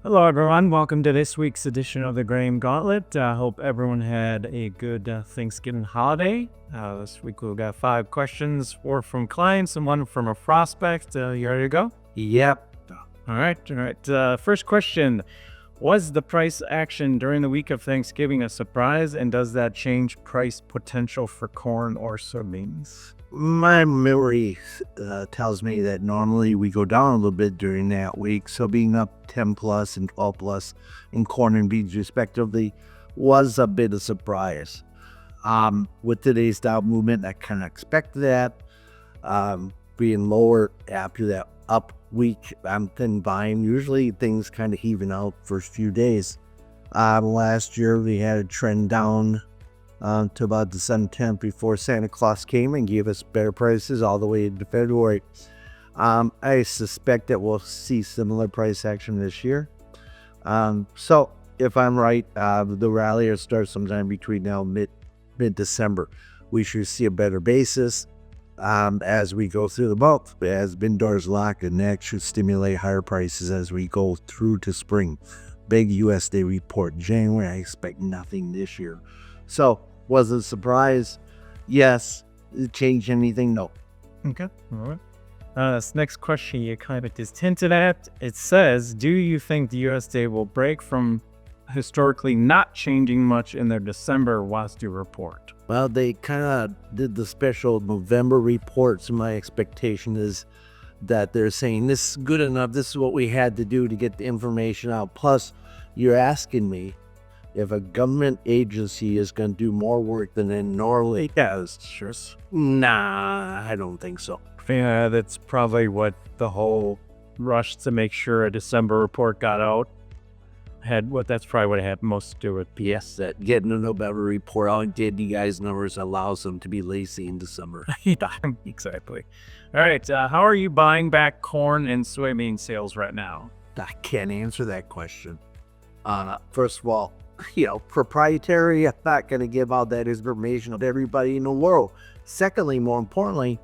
Hello, everyone. Welcome to this week's edition of the Grain Gauntlet. I hope everyone had a good Thanksgiving holiday. This week we've got 5 questions, 4 from clients and 1 from a prospect. You ready to go? Yep. All right. First question. Was the price action during the week of Thanksgiving a surprise, and does that change price potential for corn or soybeans? My memory tells me that normally we go down a little bit during that week. So being up 10 plus and 12 plus in corn and beans respectively was a bit of surprise. With today's down movement, I kind of expected that. Being lower after that up week, I'm thin buying. Usually things kind of even out first few days. Last year we had a trend down to about December 10th before Santa Claus came and gave us better prices all the way into February. I suspect that we'll see similar price action this year. So if I'm right, the rally will start sometime between now and mid-December. We should see a better basis as we go through the month. As bin doors lock, and that should stimulate higher prices as we go through to spring. Big USDA report January. I expect nothing this year. So, was it a surprise? Yes. Did it change anything? No. Okay. All right. This next question you kind of just hinted at. It says, do you think the USDA will break from historically not changing much in their December WASDE report? Well, they kind of did the special November report, so my expectation is that they're saying this is good enough. This is what we had to do to get the information out. Plus, you're asking me if a government agency is going to do more work than it normally does. Sure. Nah, I don't think so. Yeah, that's probably what the whole rush to make sure a December report got out had. That's probably what it had most to do with. Yes, that getting a November report all did you guys' numbers allows them to be lazy in December. Yeah, exactly. All right. How are you buying back corn and soybean sales right now? I can't answer that question. First of all, proprietary. I'm not going to give out that information to everybody in the world. Secondly, more importantly,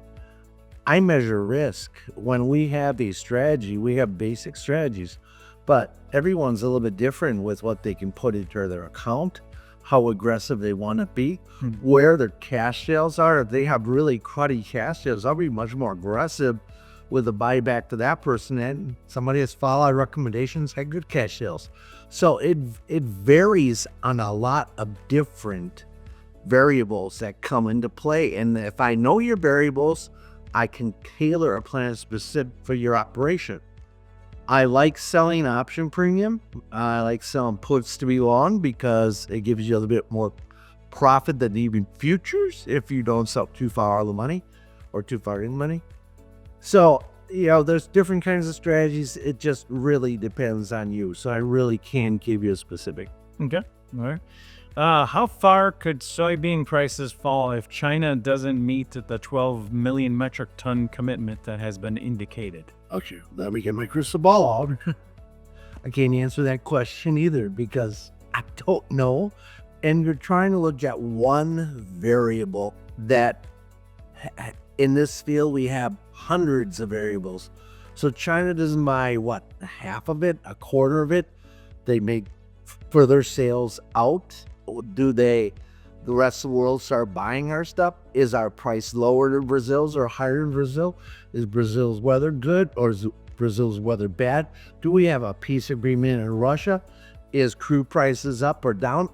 I measure risk. When we have a strategy, we have basic strategies, but everyone's a little bit different with what they can put into their account, how aggressive they want to be, where their cash sales are. If they have really cruddy cash sales, I'll be much more aggressive with a buyback to that person, and somebody has followed our recommendations, had good cash sales. So it varies on a lot of different variables that come into play. And if I know your variables, I can tailor a plan specific for your operation. I like selling option premium. I like selling puts to be long because it gives you a little bit more profit than even futures if you don't sell too far out of the money or too far in the money. So, there's different kinds of strategies. It just really depends on you. So I really can't give you a specific. Okay. All right. How far could soybean prices fall if China doesn't meet the 12 million metric ton commitment that has been indicated? Okay, let me get my crystal ball out. I can't answer that question either because I don't know. And you're trying to look at one variable that in this field we have hundreds of variables. So China doesn't buy half of it, a quarter of it. They make further sales out. Do the rest of the world start buying our stuff? Is our price lower than Brazil's or higher than Brazil? Is Brazil's weather good or is Brazil's weather bad? Do we have a peace agreement in Russia? Is crude prices up or down?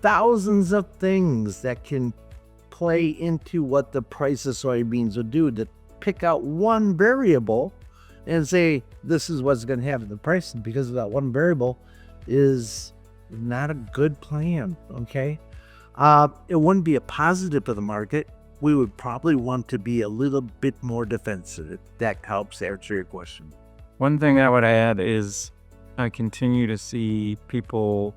Thousands of things that can play into what the price of soybeans will do. To pick out one variable and say this is what's going to happen to the price because of that one variable is not a good plan. Okay, it wouldn't be a positive to the market. We would probably want to be a little bit more defensive. That helps answer your question. One thing I would add is I continue to see people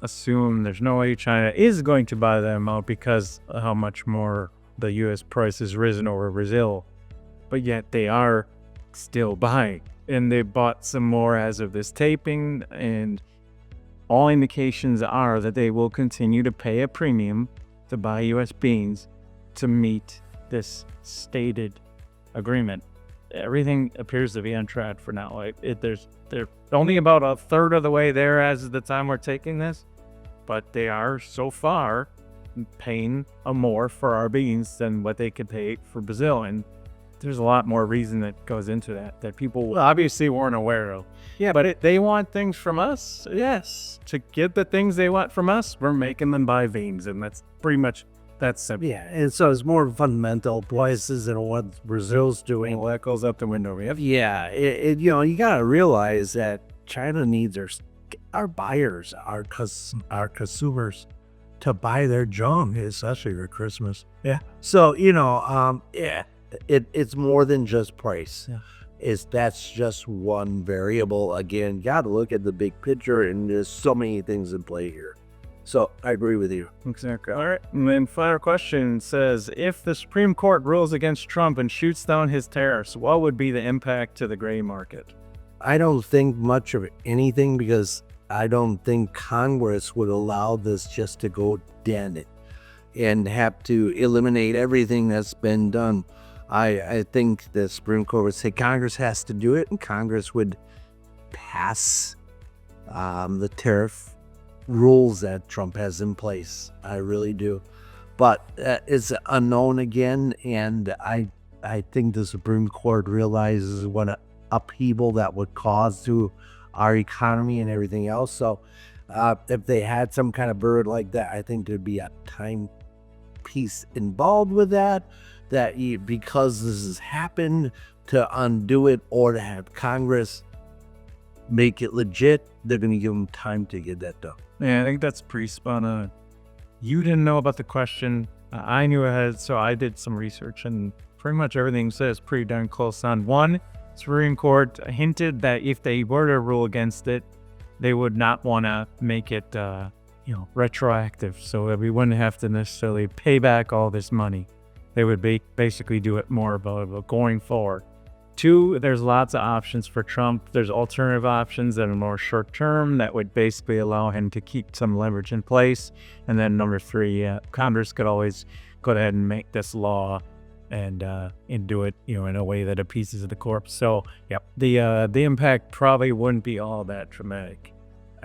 assume there's no way China is going to buy them out because of how much more the U.S. price has risen over Brazil, but yet they are still buying, and they bought some more as of this taping, and all indications are that they will continue to pay a premium to buy U.S. beans to meet this stated agreement. everything appears to be on track for now. Like they're only about a third of the way there as of the time we're taking this, but they are so far paying more for our beans than what they could pay for Brazil, and there's a lot more reason that goes into that people obviously weren't aware of. Yeah, but they want things from us. Yes, to get the things they want from us, we're making them buy beans, and that's pretty much that's simple. Yeah, and so it's more fundamental places than what Brazil's doing. Well, that goes up the window. Yeah, you gotta realize that China needs our buyers, our consumers, to buy their junk, especially for Christmas. Yeah. So it's more than just price. Yeah. That's just one variable. Again, gotta look at the big picture, and there's so many things in play here. So I agree with you. Exactly. All right. And then final question says, if the Supreme Court rules against Trump and shoots down his tariffs, what would be the impact to the grain market? I don't think much of anything, because I don't think Congress would allow this just to go dead and have to eliminate everything that's been done. I think the Supreme Court would say Congress has to do it, and Congress would pass the tariff rules that Trump has in place. I really do. But it's unknown again, and I think the Supreme Court realizes what an upheaval that would cause to our economy and everything else. So if they had some kind of bird like that, I think there'd be a time piece involved with that because this has happened, to undo it or to have Congress make it legit, they're going to give them time to get that done. Yeah, I think that's pretty spot on. You didn't know about the question. I knew ahead, so I did some research, and pretty much everything says pretty darn close on. One, Supreme Court hinted that if they were to rule against it, they would not want to make it, retroactive, so we wouldn't have to necessarily pay back all this money. They would basically do it more about going forward. Two, there's lots of options for Trump. There's alternative options that are more short term that would basically allow him to keep some leverage in place. And then number three, Congress could always go ahead and make this law and do it, in a way that appeases the corp. So, yep, the impact probably wouldn't be all that dramatic.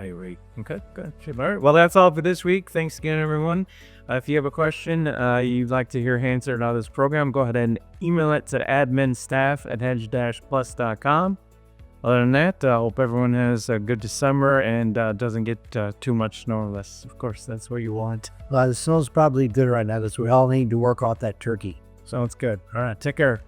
I agree. Okay, good. All right. Well, that's all for this week. Thanks again, everyone. If you have a question you'd like to hear answered on this program, go ahead and email it to adminstaff@hedge-plus.com. Other than that, I hope everyone has a good December and doesn't get too much snow unless, of course, that's what you want. The snow's probably good right now, because we all need to work off that turkey. Sounds good. All right, take care.